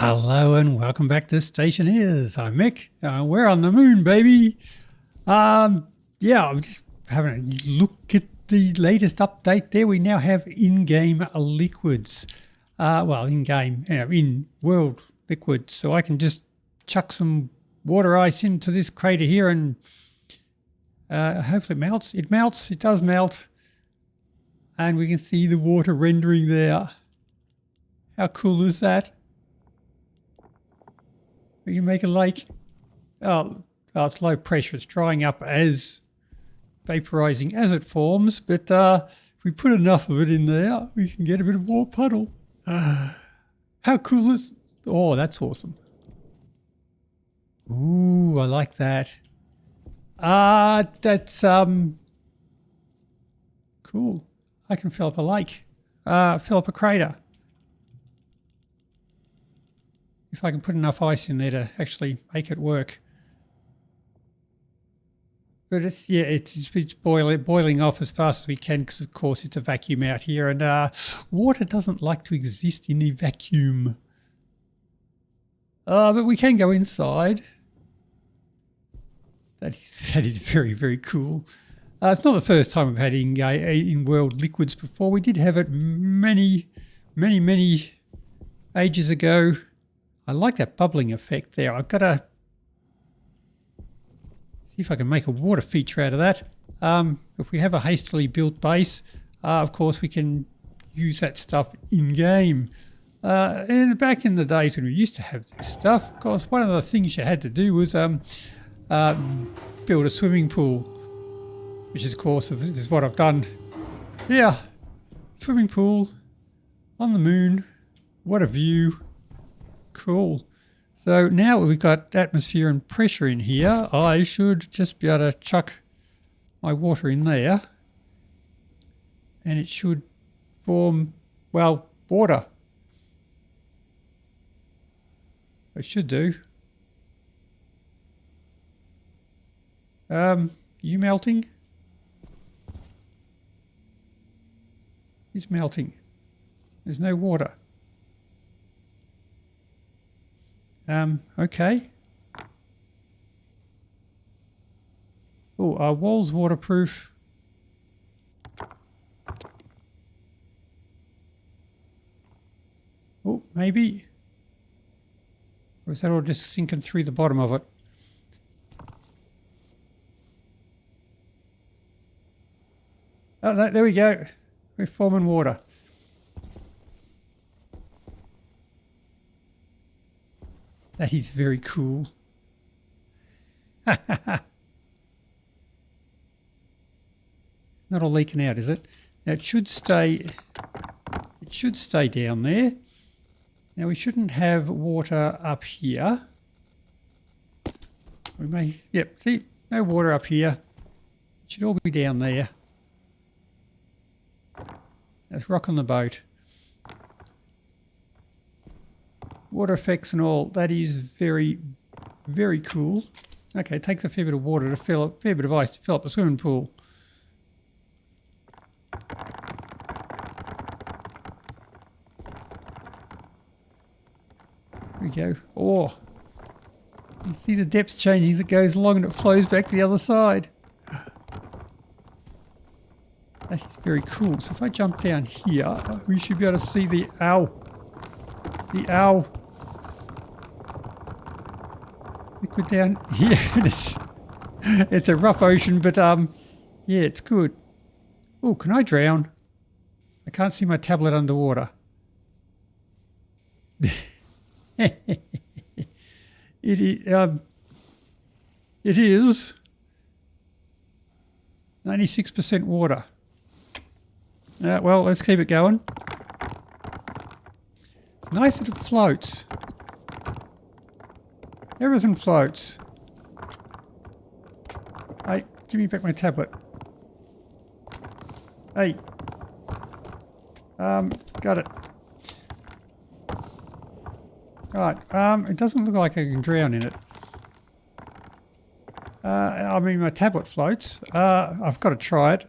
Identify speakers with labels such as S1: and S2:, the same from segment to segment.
S1: Hello and welcome back to Stationeers. I'm Mick. We're on the moon, baby. Yeah, I'm just having a look at the latest update there. We now have in-game liquids. In-game, in-world liquids. So I can just chuck some water ice into this crater here and hopefully it melts. It melts. It does melt. And we can see the water rendering there. How cool is that? We can make a lake. Oh, it's low pressure. It's drying up as vaporizing as it forms. But if we put enough of it in there, we can get a bit of water puddle. How cool is... Oh, that's awesome. Ooh, I like that. That's cool. I can fill up a lake. Fill up a crater. If I can put enough ice in there to actually make it work. But it's boiling off as fast as we can because, of course, it's a vacuum out here. And water doesn't like to exist in a vacuum. But we can go inside. That is very, very cool. It's not the first time we've had in-world liquids before. We did have it many ages ago. I like that bubbling effect there. I've got to see if I can make a water feature out of that. If we have a hastily built base, of course we can use that stuff in-game. And back in the days when we used to have this stuff, of course, one of the things you had to do was build a swimming pool, which is, of course, is what I've done. Yeah, swimming pool on the moon. What a view. Cool. So now we've got atmosphere and pressure in here. I should just be able to chuck my water in there. And it should form, well, water. It should do. You melting? It's melting. There's no water. Okay. Oh, our wall's waterproof. Oh, maybe. Or is that all just sinking through the bottom of it? Oh, no, there we go. We're forming water. That is very cool. Not all leaking out, is it? Now it should stay down there. Now we shouldn't have water up here. We may, yep, see, no water up here. It should all be down there. Let's rock on the boat. Water effects and all, that is very, very cool. Okay, it takes a fair bit of water to fill up, fair bit of ice to fill up a swimming pool. There we go. Oh, you see the depth changing as it goes along and it flows back to the other side. That is very cool. So if I jump down here, we should be able to see the owl. The owl. Liquid down here. It's a rough ocean, but yeah, it's good. Oh, can I drown? I can't see my tablet underwater. It is 96% water. Well, let's keep it going. Nice that it floats. Everything floats. Hey, give me back my tablet. Hey. Got it. Right, it doesn't look like I can drown in it. I mean, my tablet floats. I've got to try it.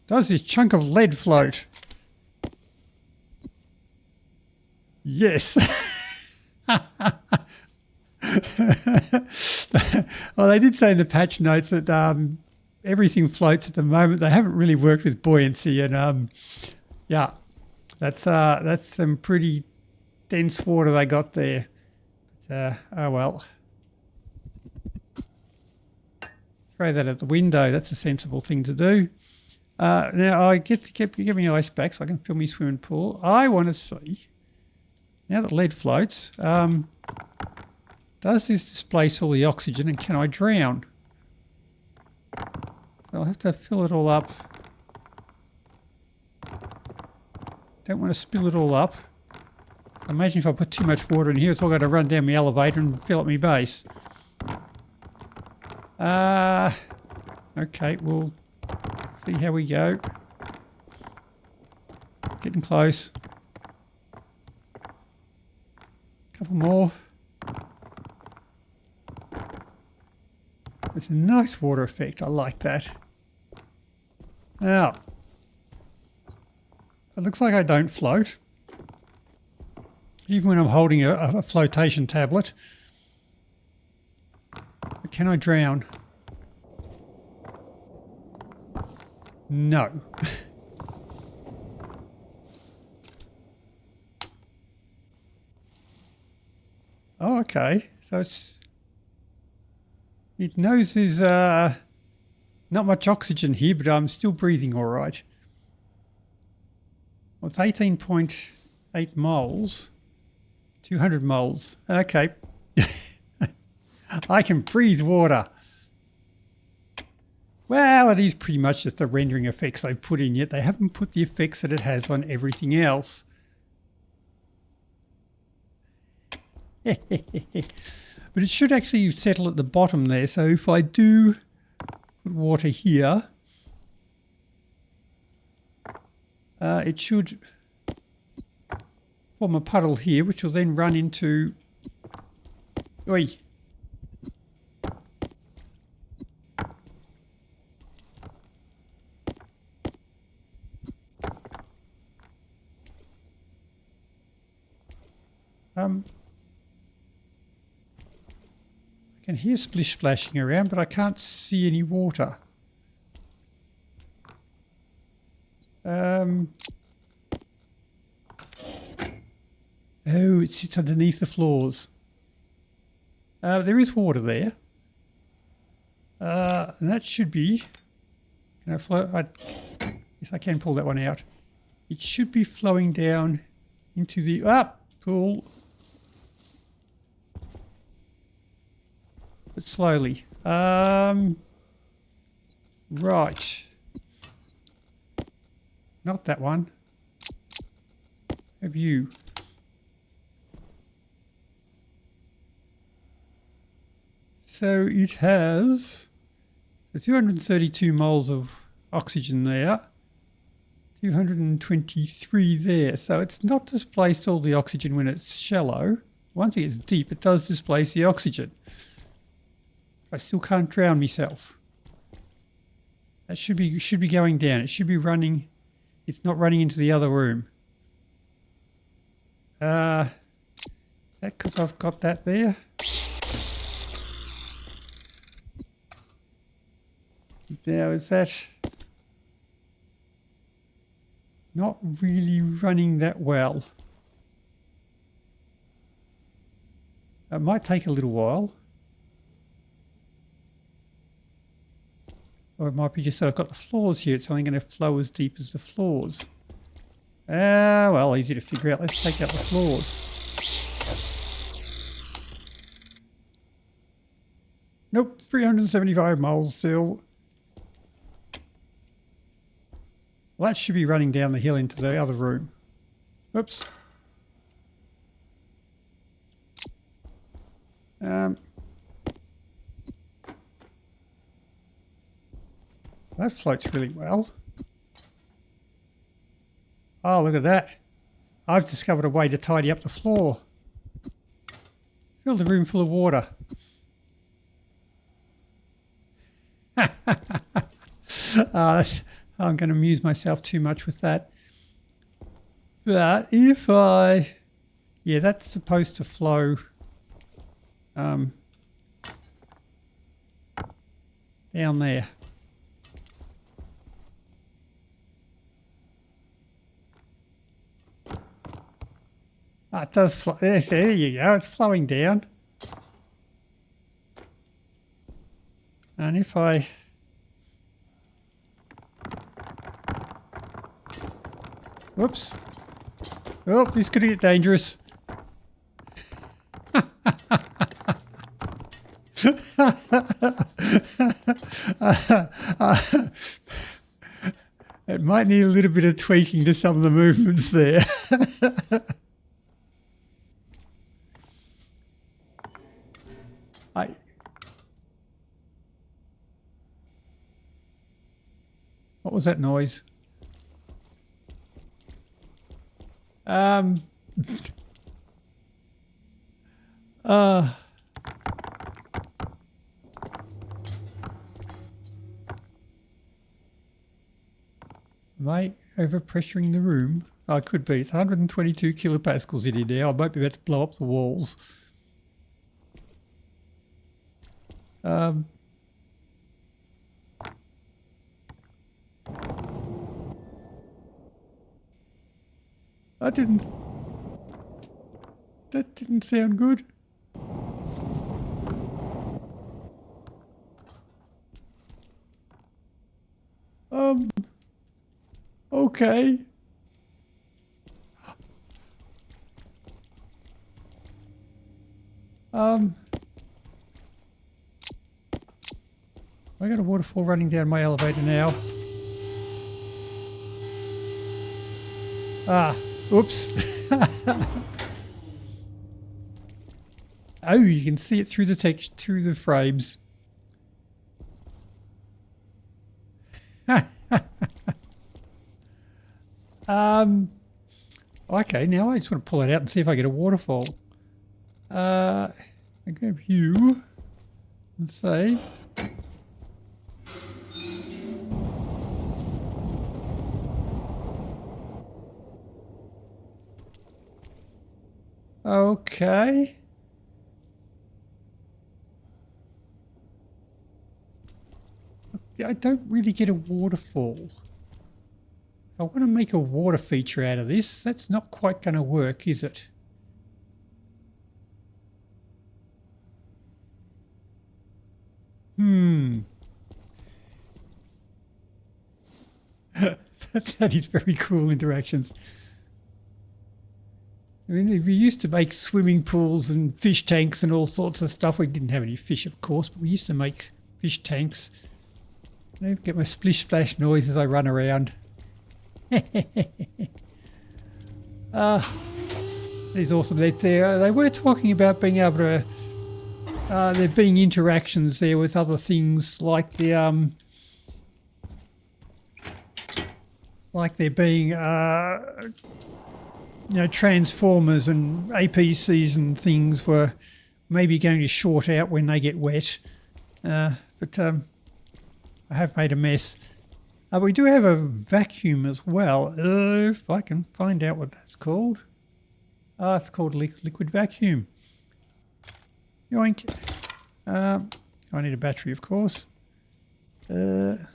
S1: Does this chunk of lead float? Yes. Well, they did say in the patch notes that everything floats at the moment. They haven't really worked with buoyancy, and yeah, that's some pretty dense water they got there. But, oh well. Throw that at the window. That's a sensible thing to do. Now I get to give me ice back so I can fill my swimming pool. I want to see, now that lead floats, does this displace all the oxygen and can I drown? So I'll have to fill it all up. Don't want to spill it all up. Imagine if I put too much water in here, it's all going to run down my elevator and fill up my base. Okay, we'll see how we go. Getting close. Couple more. It's a nice water effect. I like that. Now, it looks like I don't float. Even when I'm holding a flotation tablet. But can I drown? No. Oh, okay. So it knows there's not much oxygen here, but I'm still breathing all right. Well, it's 18.8 moles. 200 moles. Okay. I can breathe water. Well, it is pretty much just the rendering effects they've put in, yet they haven't put the effects that it has on everything else. But it should actually settle at the bottom there. So if I do put water here, it should form a puddle here, which will then run into... Oi! I can hear splish splashing around, but I can't see any water. Oh, it sits underneath the floors. There is water there. And that should be... Can I float? Yes, I can pull that one out. It should be flowing down into the... pool. But slowly. Right. Not that one. Have you? So it has 232 moles of oxygen there. 223 there. So it's not displaced all the oxygen when it's shallow. Once it gets deep, it does displace the oxygen. I still can't drown myself. That should be going down. It should be running. It's not running into the other room. Is that because I've got that there? Now is that not really running that well? It might take a little while. Or it might be just that I've got the floors here. It's only going to flow as deep as the floors. Well, easy to figure out. Let's take out the floors. Nope, 375 moles still. Well, that should be running down the hill into the other room. Oops. That floats really well. Oh, look at that. I've discovered a way to tidy up the floor. Fill the room full of water. I'm going to amuse myself too much with that. But if I Yeah, that's supposed to flow down there. Ah, it does flow. There you go. It's flowing down. And if I... Whoops. Oh, this could get dangerous. It might need a little bit of tweaking to some of the movements there. What was that noise? Am I overpressuring the room? Oh, it could be. It's 122 kilopascals in here now. I might be about to blow up the walls. That didn't sound good. Okay. I got a waterfall running down my elevator now. Ah, oops. Oh, you can see it through the text, through the frames. Okay, now I just want to pull it out and see if I get a waterfall. I grab you and say... Okay. I don't really get a waterfall. If I want to make a water feature out of this, that's not quite going to work, is it? That is very cool interactions. I mean, we used to make swimming pools and fish tanks and all sorts of stuff. We didn't have any fish, of course, but we used to make fish tanks. I get my splish splash noise as I run around. That is awesome. They were talking about being able to... there being interactions there with other things like the... like there being... you know, transformers and APCs and things were maybe going to short out when they get wet. But I have made a mess. We do have a vacuum as well. If I can find out what that's called. It's called liquid vacuum. Yoink. I need a battery, of course. Now,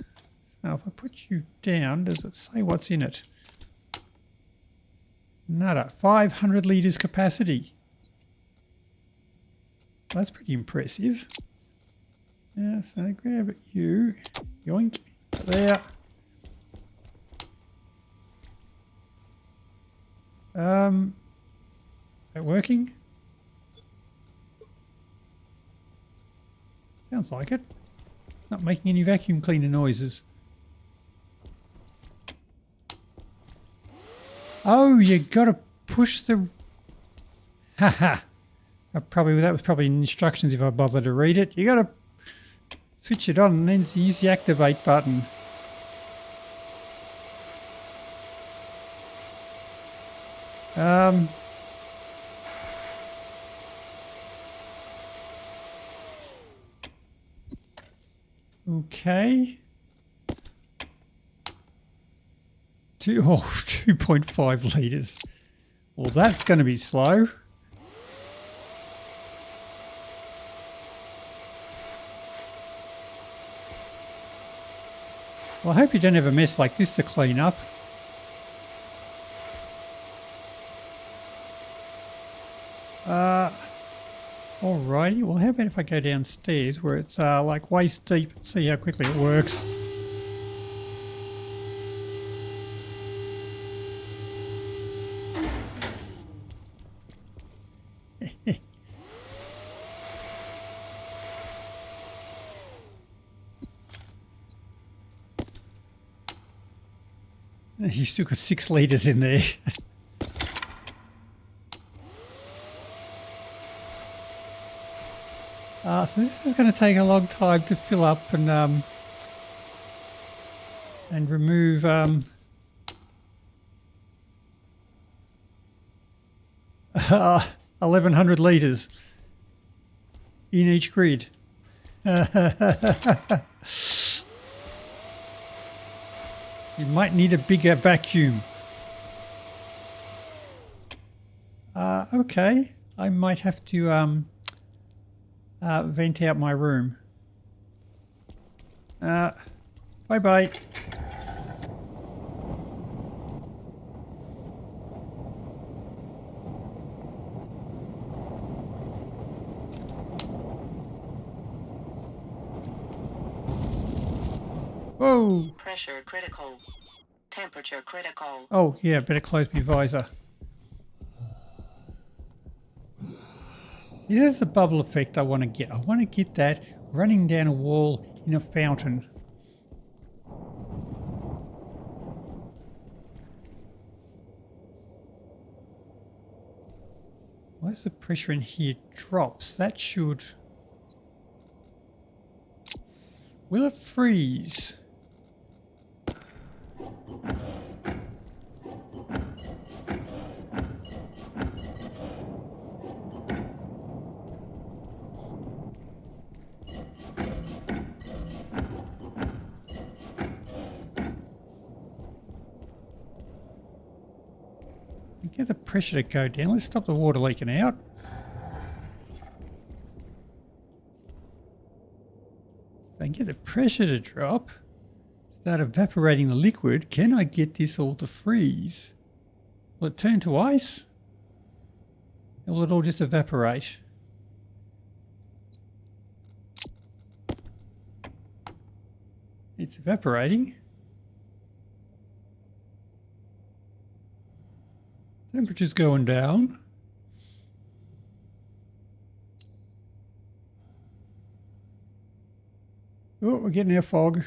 S1: if I put you down, does it say what's in it? Nada. 500 litres capacity. That's pretty impressive. So grab you. Yoink. There. Is that working? Sounds like it. Not making any vacuum cleaner noises. Oh, you got to push the... Haha. That was probably instructions if I bother to read it. You got to switch it on and then use the activate button. Okay. 2.5 litres. Well, that's going to be slow. Well, I hope you don't have a mess like this to clean up. Alrighty, well how about if I go downstairs where it's like waist deep and see how quickly it works. You still got 6 litres in there. So this is going to take a long time to fill up and remove 1,100 litres in each grid. You might need a bigger vacuum. Okay, I might have to vent out my room. Bye-bye. Whoa!
S2: Pressure critical. Temperature critical.
S1: Oh, yeah, better close my visor. See, there's the bubble effect I want to get. I want to get that running down a wall in a fountain. Why is the pressure in here drops? That should... Will it freeze? Get the pressure to go down. Let's stop the water leaking out. If I can get the pressure to drop, start evaporating the liquid, can I get this all to freeze? Will it turn to ice? Or will it all just evaporate? It's evaporating. Temperature's going down. Oh, we're getting our fog.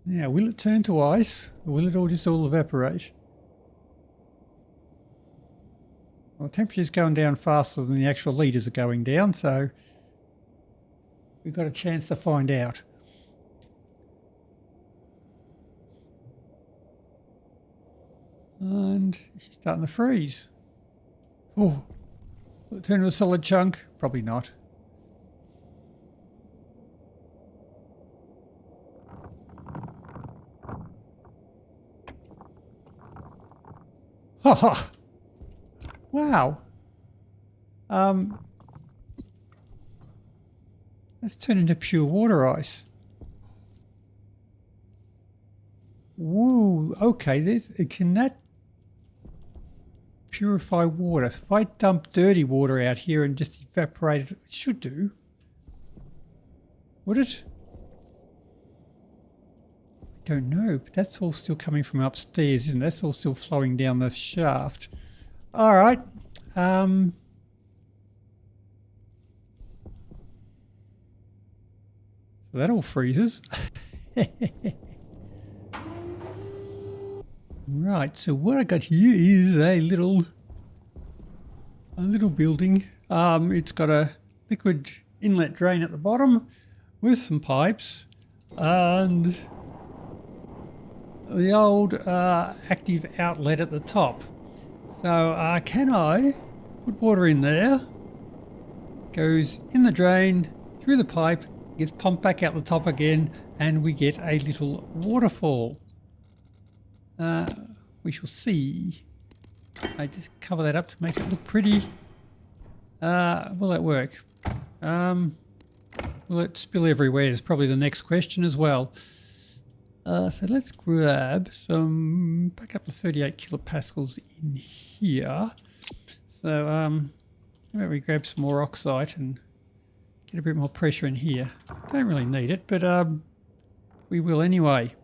S1: Now, will it turn to ice or will it all just all evaporate? Well, temperature's going down faster than the actual litres are going down, so we've got a chance to find out. And she's starting to freeze. Oh, will it turn to a solid chunk? Probably not. Ha ha! Wow. Let's turn into pure water ice. Whoa, okay, can that purify water? So if I dump dirty water out here and just evaporate it, it should do. Would it? I don't know, but that's all still coming from upstairs, isn't it? That's all still flowing down the shaft. All right. So that all freezes. Right, so what I got here is a little building. It's got a liquid inlet drain at the bottom with some pipes and the old active outlet at the top. So can I put water in there? Goes in the drain, through the pipe, gets pumped back out the top again, and we get a little waterfall. We shall see. I just cover that up to make it look pretty. Will that work? Will it spill everywhere is probably the next question as well. So let's grab some, back up to 38 kilopascals in here. So how about we grab some more oxide and get a bit more pressure in here. Don't really need it, but we will anyway.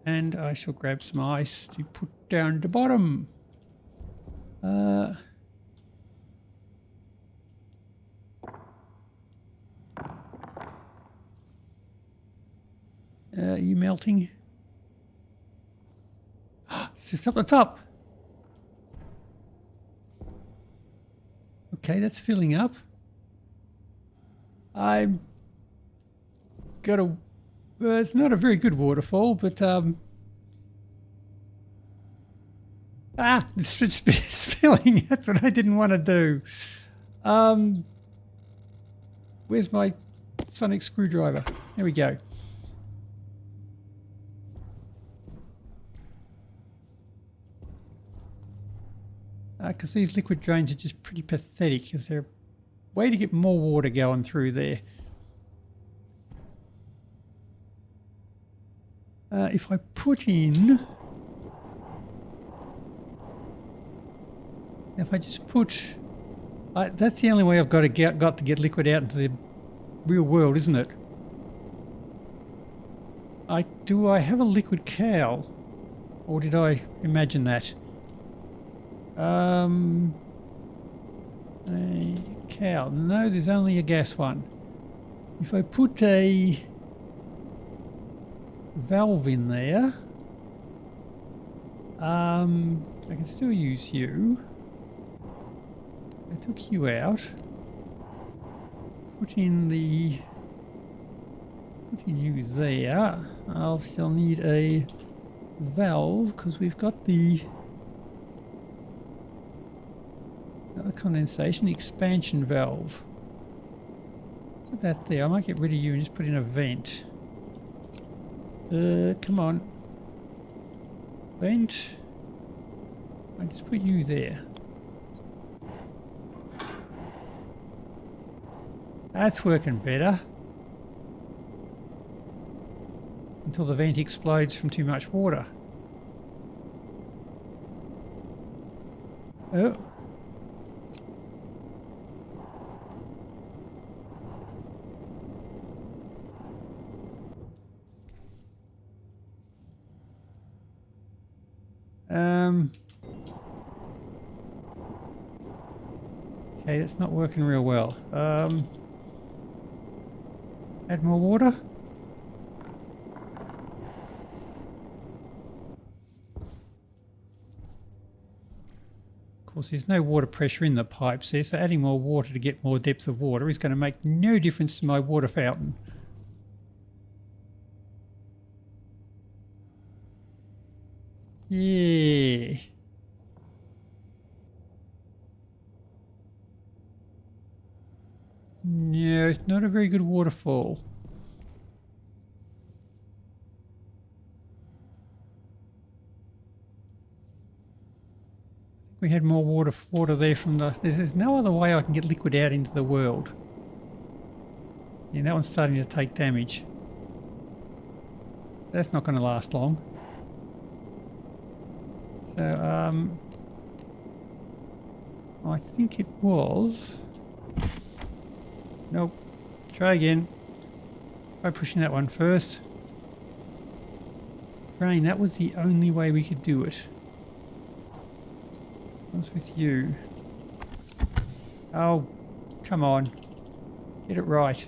S1: And I shall grab some ice to put down at the bottom. Are you melting? It's just up the top. Okay, that's filling up. I'm got a... it's not a very good waterfall, but it's spilling. That's what I didn't want to do. Where's my sonic screwdriver? There we go. Because these liquid drains are just pretty pathetic. Is there a way to get more water going through there? If I put in... If I just put... that's the only way I've got to get liquid out into the real world, isn't it? Do I have a liquid cow? Or did I imagine that? A cow. No, there's only a gas one. If I put a valve in there, I can still use you. I took you out. Put in you there. I'll still need a valve because we've got the condensation expansion valve. Put that there. I might get rid of you and just put in a vent. Come on. Vent. I just put you there. That's working better. Until the vent explodes from too much water. Oh. Okay, that's not working real well. Add more water. Of course, there's no water pressure in the pipes there, so adding more water to get more depth of water is going to make no difference to my water fountain. Yeah. No, it's not a very good waterfall. We had more water there from the... There's no other way I can get liquid out into the world. Yeah, that one's starting to take damage. That's not going to last long. So, I think it was... Nope. Try again. Try pushing that one first. Rain, that was the only way we could do it. What's with you? Oh, come on. Get it right.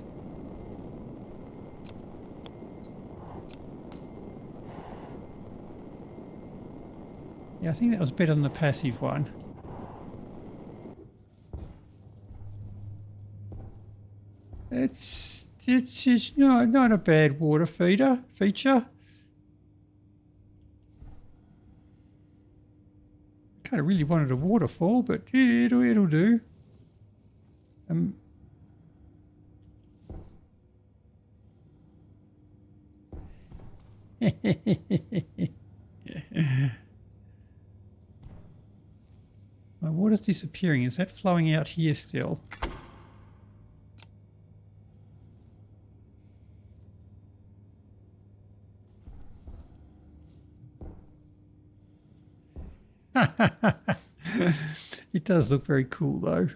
S1: Yeah, I think that was better than the passive one. It's just not a bad water feature. Kind of really wanted a waterfall, but it'll do. water's disappearing. Is that flowing out here still? It does look very cool though.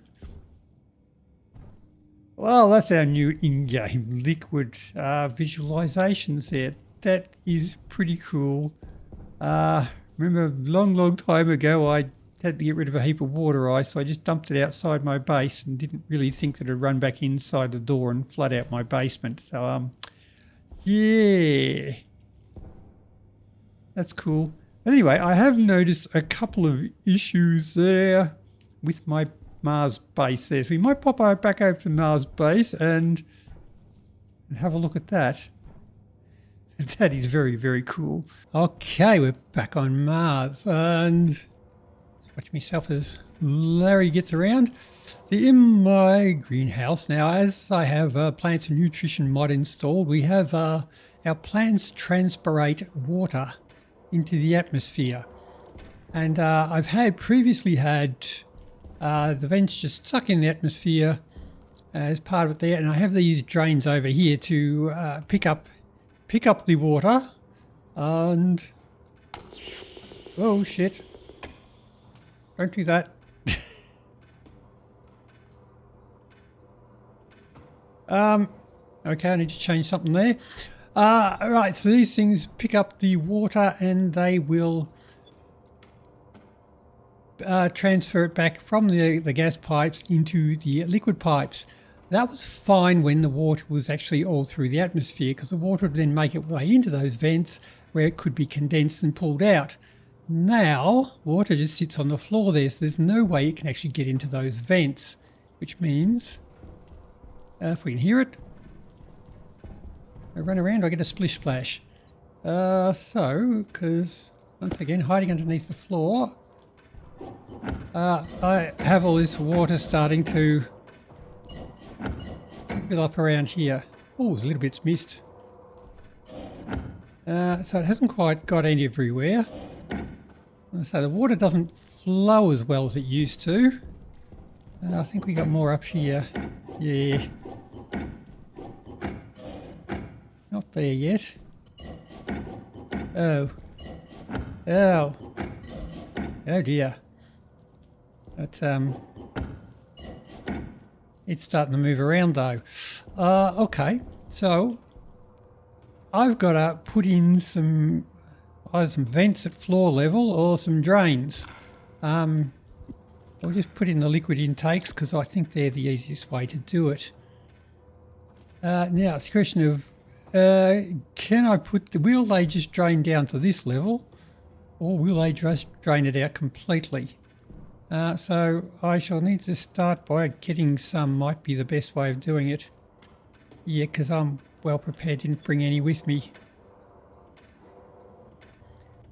S1: Well, that's our new in-game liquid visualizations there. That is pretty cool. Remember a long time ago I had to get rid of a heap of water ice, so I just dumped it outside my base and didn't really think that it'd run back inside the door and flood out my basement. So, yeah. That's cool. Anyway, I have noticed a couple of issues there with my Mars base there. So we might pop back over to Mars base and have a look at that. That is very, very cool. Okay, we're back on Mars and watch myself as Larry gets around. In my greenhouse now, as I have plants and nutrition mod installed, we have our plants transpirate water into the atmosphere. And I've previously had the vents just stuck in the atmosphere as part of it there, and I have these drains over here to pick up the water. And oh shit, don't do that. Okay, I need to change something there. Right, so these things pick up the water and they will transfer it back from the gas pipes into the liquid pipes. That was fine when the water was actually all through the atmosphere, because the water would then make its way into those vents where it could be condensed and pulled out. Now, water just sits on the floor there, so there's no way it can actually get into those vents, which means, if we can hear it, I run around, I get a splish splash. Because once again, hiding underneath the floor, I have all this water starting to fill up around here. Oh, there's a little bit's missed. So it hasn't quite got any everywhere. So the water doesn't flow as well as it used to. I think we got more up here. Yeah. Not there yet. Oh. Oh. Oh dear. But, it's starting to move around though. Okay, so I've got to put in either some vents at floor level or some drains. I'll just put in the liquid intakes because I think they're the easiest way to do it. Now it's a question of will they just drain down to this level, or will they just drain it out completely? So I shall need to start by getting some, might be the best way of doing it. Yeah, because I'm well prepared, didn't bring any with me.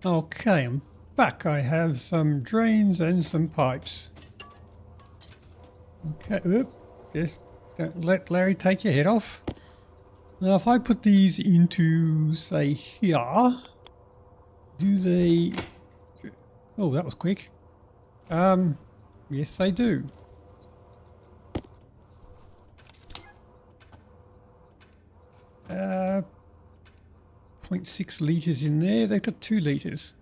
S1: Okay, I'm back. I have some drains and some pipes. Okay, just don't let Larry take your head off. Now if I put these into, say, here, do they... Oh, that was quick. Yes, they do. 0.6 litres in there. They've got 2 litres.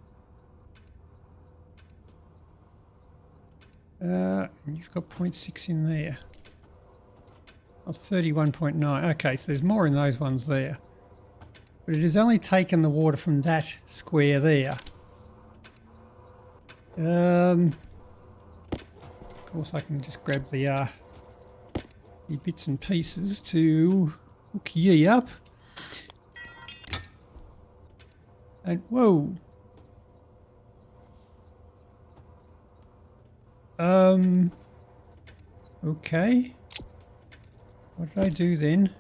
S1: And you've got 0.6 in there. Of 31.9. Okay, so there's more in those ones there. But it has only taken the water from that square there. Of course, I can just grab the bits and pieces to hook ye up. And whoa. Okay. What did I do then?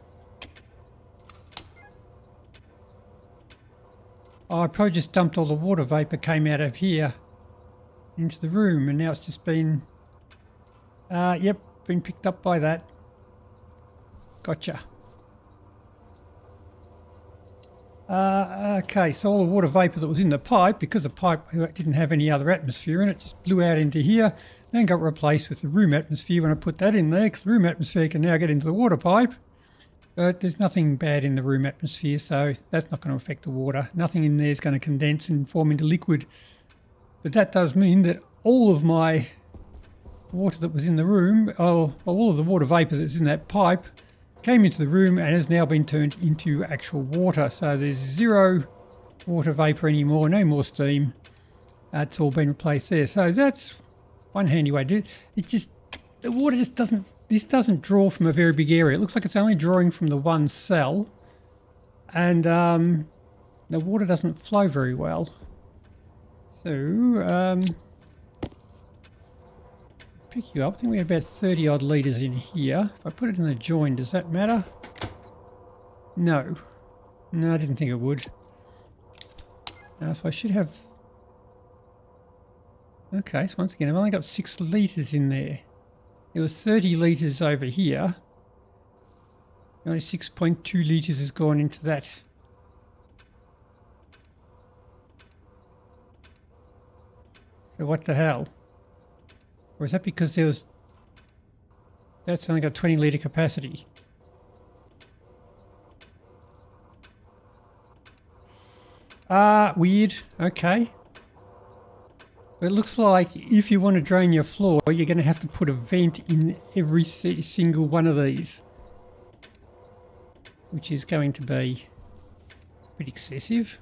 S1: Oh, I probably just dumped all the water vapor came out of here into the room, and now it's just been, yep, been picked up by that. Gotcha. Okay, so all the water vapor that was in the pipe, because the pipe didn't have any other atmosphere in it, just blew out into here. and got replaced with the room atmosphere when I put that in there, because the room atmosphere can now get into the water pipe. But there's nothing bad in the room atmosphere, so that's not going to affect the water. Nothing in there is going to condense and form into liquid. But that does mean that all of my water that was in the room, all of the water vapour that's in that pipe, came into the room and has now been turned into actual water. So there's zero water vapour anymore, no more steam. It's all been replaced there. So that's one handy way to do it. It's just, the water just doesn't draw from a very big area. It looks like it's only drawing from the one cell, and the water doesn't flow very well. So, pick you up. I think we have about 30 odd litres in here. If I put it in the join, does that matter? No. No, I didn't think it would. So I should have... Okay, so once again, I've only got 6 litres in there. There was 30 litres over here. Only 6.2 litres has gone into that. So what the hell? Or is that because there was... That's only got 20 litre capacity. Weird. Okay. It looks like if you want to drain your floor, you're going to have to put a vent in every single one of these, which is going to be a bit excessive.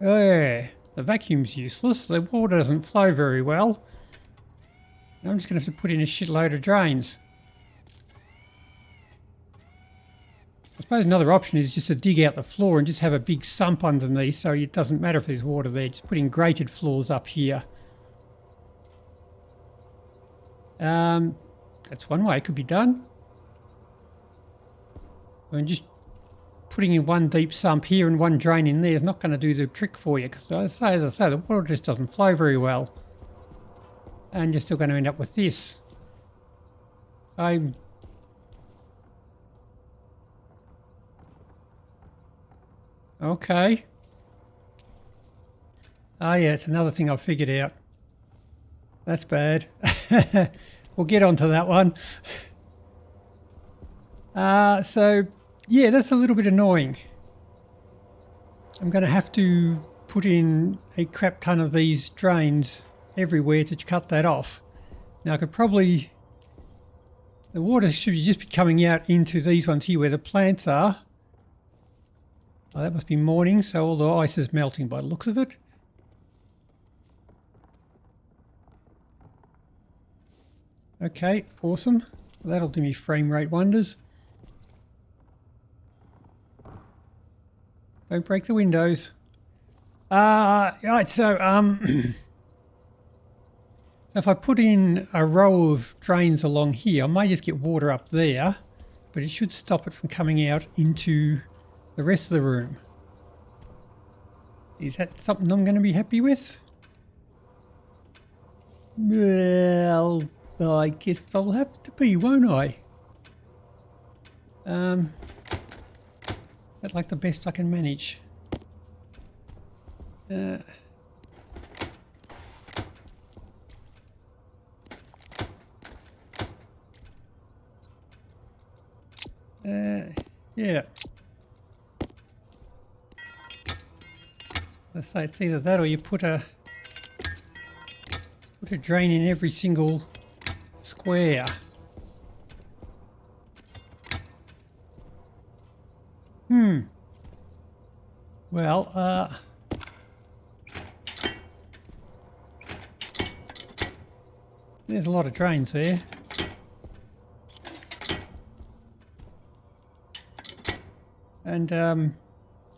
S1: Oh, yeah, the vacuum's useless. The water doesn't flow very well. I'm just going to have to put in a shitload of drains. I suppose another option is just to dig out the floor and just have a big sump underneath, so it doesn't matter if there's water there. Just putting grated floors up here. That's one way it could be done. And just putting in one deep sump here and one drain in there is not going to do the trick for you, because as I say, the water just doesn't flow very well. And you're still going to end up with this. Okay. Oh yeah, it's another thing I figured out. That's bad. We'll get onto that one. So yeah, that's a little bit annoying. I'm going to have to put in a crap ton of these drains everywhere to cut that off. Now I could probably... The water should just be coming out into these ones here where the plants are. Oh, that must be morning, so all the ice is melting by the looks of it. Okay, awesome. That'll do me frame rate wonders. Don't break the windows. Right, so if I put in a row of drains along here, I may just get water up there, but it should stop it from coming out into the rest of the room. Is that something I'm going to be happy with? Well, I guess I'll have to be, won't I? That's like the best I can manage. Yeah. Let's say it's either that or you put a drain in every single square. Well, there's a lot of drains there. And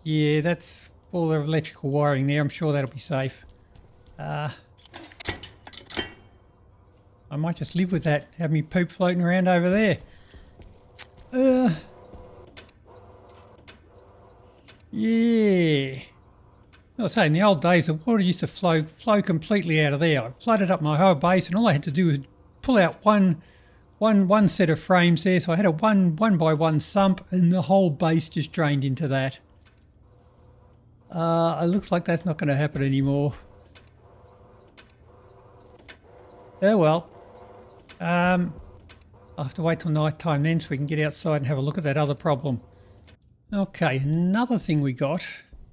S1: yeah, that's all the electrical wiring there. I'm sure that'll be safe. I might just live with that, have me poop floating around over there. Yeah. I was saying, in the old days, the water used to flow completely out of there. I flooded up my whole base, and all I had to do was pull out one set of frames there. So I had a one by one sump, and the whole base just drained into that. It looks like that's not going to happen anymore. Oh well. I'll have to wait till night time then so we can get outside and have a look at that other problem. Okay, another thing we got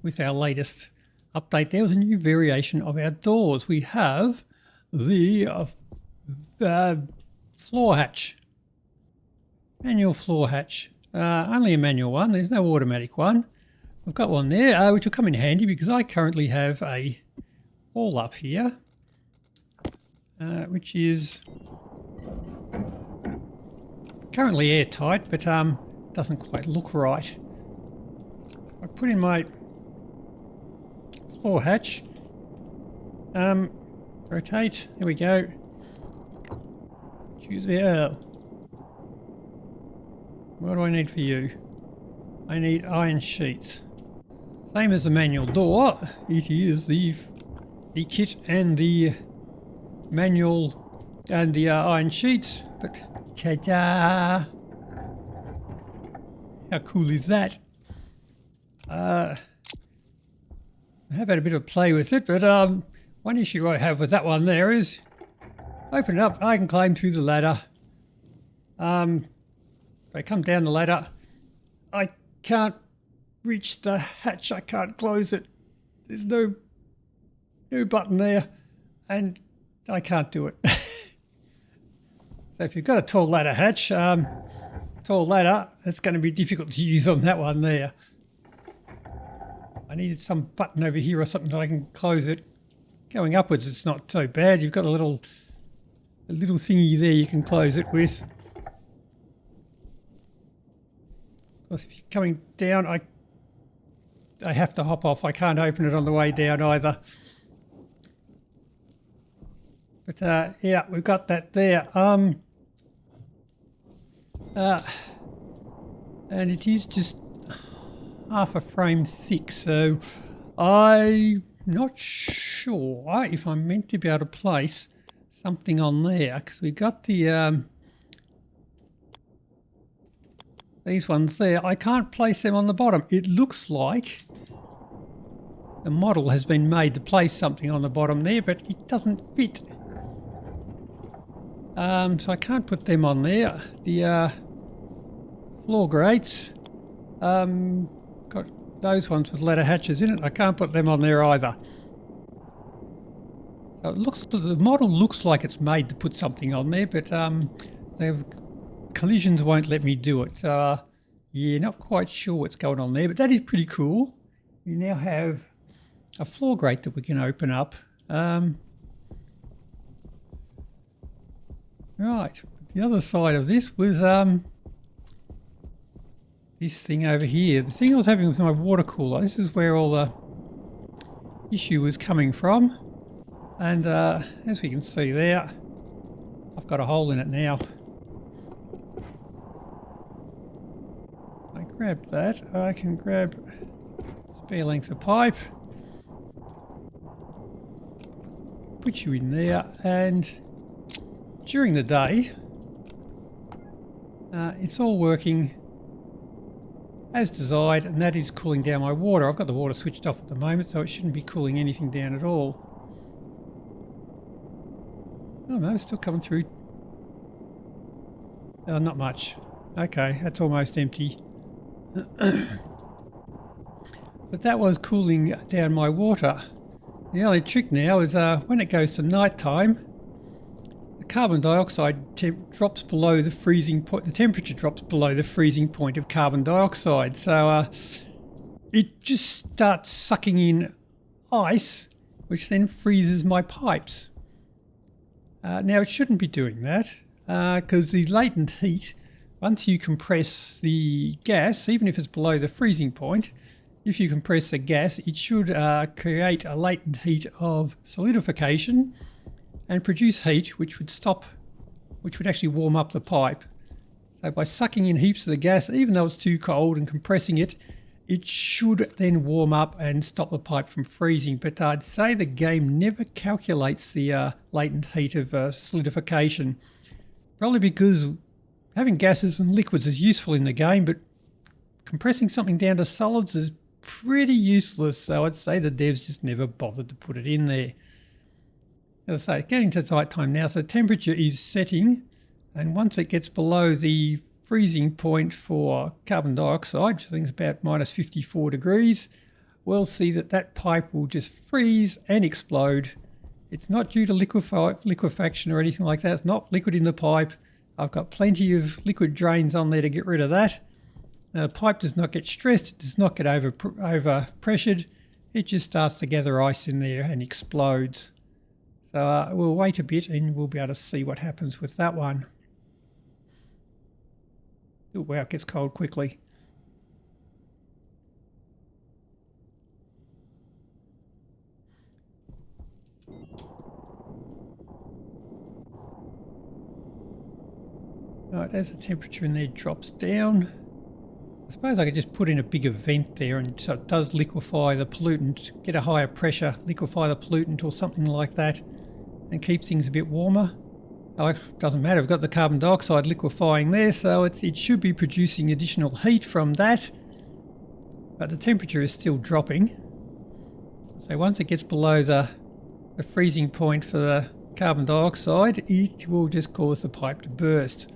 S1: with our latest update, there was a new variation of our doors. We have the floor hatch. Manual floor hatch. Only a manual one, there's no automatic one. I've got one there, which will come in handy because I currently have a wall up here, which is currently airtight, but doesn't quite look right. I put in my floor hatch. Rotate. There we go. Choose there. What do I need for you? I need iron sheets. Same as the manual door. It is the kit and the manual and the iron sheets. But ta-da! How cool is that? I have had a bit of play with it, but one issue I have with that one there is open it up, I can climb through the ladder. If I come down the ladder, I can't reach the hatch, I can't close it. There's no button there and I can't do it. So if you've got a tall ladder hatch, tall ladder, it's going to be difficult to use on that one there. I needed some button over here or something that I can close it. Going upwards, it's not so bad. You've got a little thingy there you can close it with. Of course, if you're coming down, I have to hop off. I can't open it on the way down either. But yeah, we've got that there. And it is just half a frame thick, so I'm not sure if I'm meant to be able to place something on there, because we got the these ones there. I can't place them on the bottom. It looks like the model has been made to place something on the bottom there, but it doesn't fit. So I can't put them on there. The floor grates, got those ones with ladder hatches in it. I can't put them on there either. So it looks, the model looks like it's made to put something on there, but collisions won't let me do it. Yeah, not quite sure what's going on there, but that is pretty cool. We now have a floor grate that we can open up. Right, the other side of this was this thing over here. The thing I was having with my water cooler, this is where all the issue was coming from. And as we can see there, I've got a hole in it now. I grab that, I can grab a spare length of pipe, put you in there, and during the day, it's all working as designed, and that is cooling down my water. I've got the water switched off at the moment, so it shouldn't be cooling anything down at all. Oh no, it's still coming through. Oh, not much. Okay, that's almost empty. But that was cooling down my water. The only trick now is when it goes to night time, the carbon dioxide drops below the freezing point. The temperature drops below the freezing point of carbon dioxide. So it just starts sucking in ice, which then freezes my pipes. Now it shouldn't be doing that because the latent heat, once you compress the gas, even if it's below the freezing point, if you compress the gas, it should create a latent heat of solidification and produce heat which would actually warm up the pipe. So by sucking in heaps of the gas, even though it's too cold, and compressing it, it should then warm up and stop the pipe from freezing. But I'd say the game never calculates the latent heat of solidification, probably because having gases and liquids is useful in the game, but compressing something down to solids is pretty useless. So I'd say the devs just never bothered to put it in there. As I say, it's getting to night time now, so the temperature is setting, and once it gets below the freezing point for carbon dioxide, which I think is about minus 54 degrees, we'll see that that pipe will just freeze and explode. It's not due to liquefaction or anything like that. It's not liquid in the pipe. I've got plenty of liquid drains on there to get rid of that. The pipe does not get stressed. It does not get over pressured. It just starts to gather ice in there and explodes. So we'll wait a bit and we'll be able to see what happens with that one. Oh, wow, it gets cold quickly. Right, as the temperature in there drops down, I suppose I could just put in a bigger vent there and so it does liquefy the pollutant, get a higher pressure, liquefy the pollutant or something like that, and keep things a bit warmer. Oh, it doesn't matter, I've got the carbon dioxide liquefying there, so it should be producing additional heat from that, but the temperature is still dropping. So once it gets below the freezing point for the carbon dioxide, it will just cause the pipe to burst.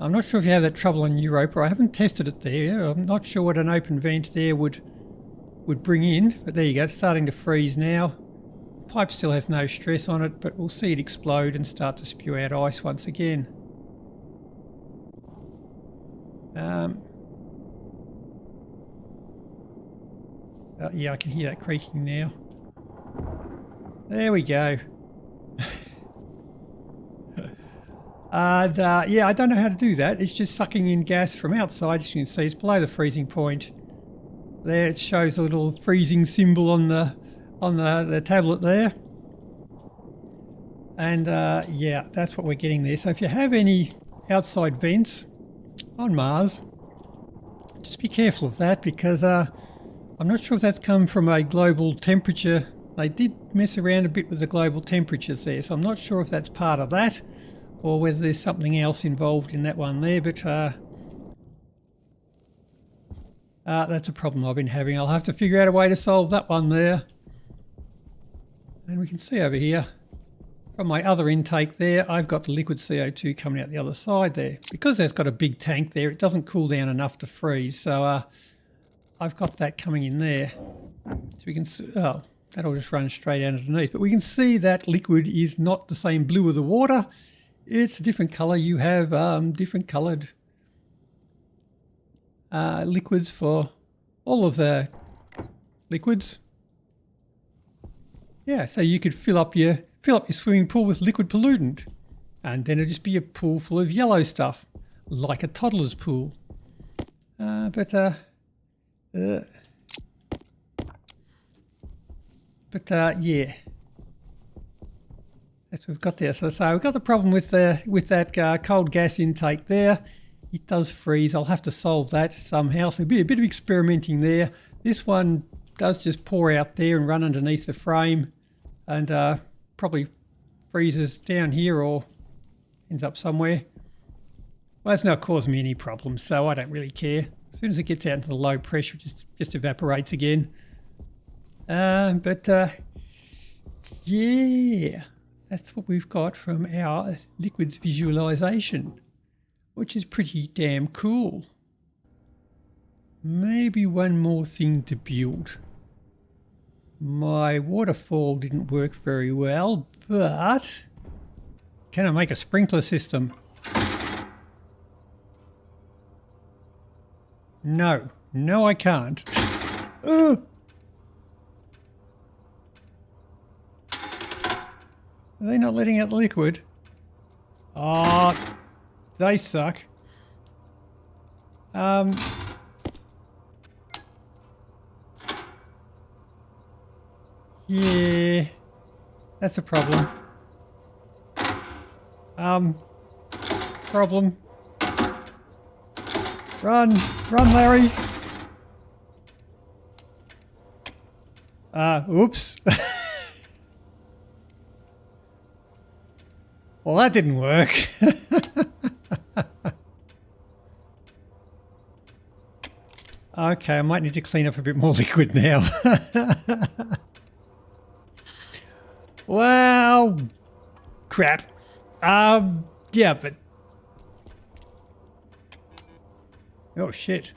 S1: I'm not sure if you have that trouble on Europa. I haven't tested it there. I'm not sure what an open vent there would bring in, but there you go, it's starting to freeze now. The pipe still has no stress on it, but we'll see it explode and start to spew out ice once again. Yeah, I can hear that creaking now. There we go. And yeah, I don't know how to do that. It's just sucking in gas from outside. As you can see, it's below the freezing point. There it shows a little freezing symbol on the tablet there. And yeah, that's what we're getting there. So if you have any outside vents on Mars, just be careful of that, because I'm not sure if that's come from a global temperature. They did mess around a bit with the global temperatures there, so I'm not sure if that's part of that, or whether there's something else involved in that one there, but that's a problem I've been having. I'll have to figure out a way to solve that one there. And we can see over here, from my other intake there, I've got the liquid CO2 coming out the other side there. Because that's got a big tank there, it doesn't cool down enough to freeze, so I've got that coming in there. So we can see, oh, that'll just run straight out underneath. But we can see that liquid is not the same blue of the water. It's a different colour. You have different coloured liquids for all of the liquids. Yeah, so you could fill up your swimming pool with liquid pollutant, and then it'd just be a pool full of yellow stuff, like a toddler's pool. Yeah. That's what we've got there. So we've got the problem with that cold gas intake there. It does freeze. I'll have to solve that somehow. So there'll be a bit of experimenting there. This one does just pour out there and run underneath the frame, and probably freezes down here or ends up somewhere. Well, it's not causing me any problems, so I don't really care. As soon as it gets out into the low pressure, it just evaporates again. Yeah. That's what we've got from our liquids visualization, which is pretty damn cool. Maybe one more thing to build. My waterfall didn't work very well, but can I make a sprinkler system? No, I can't. Ugh. Are they not letting out the liquid? Oh, they suck. Yeah, that's a problem. Problem. Run, Larry. Oops. Well, that didn't work. Okay, Okay, I might need to clean up a bit more liquid now. Well, crap. Yeah, but... Oh, shit.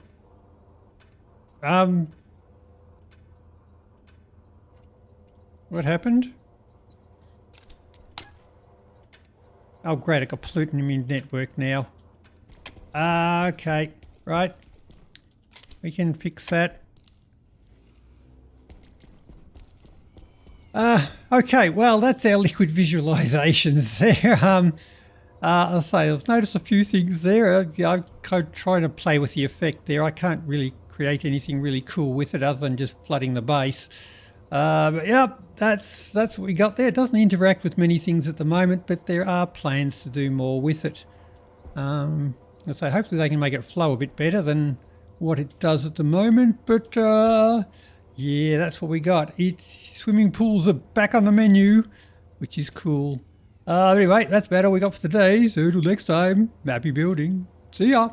S1: What happened? Oh, great, I got plutonium in network now. Okay, right. We can fix that. Okay, well, that's our liquid visualizations there. I'll say I've noticed a few things there. I'm trying to play with the effect there. I can't really create anything really cool with it other than just flooding the base. But yeah, that's what we got there. It doesn't interact with many things at the moment, but there are plans to do more with it. So hopefully they can make it flow a bit better than what it does at the moment. But yeah, that's what we got. Swimming pools are back on the menu, which is cool. Anyway, that's about all we got for today. So till next time, happy building. See ya.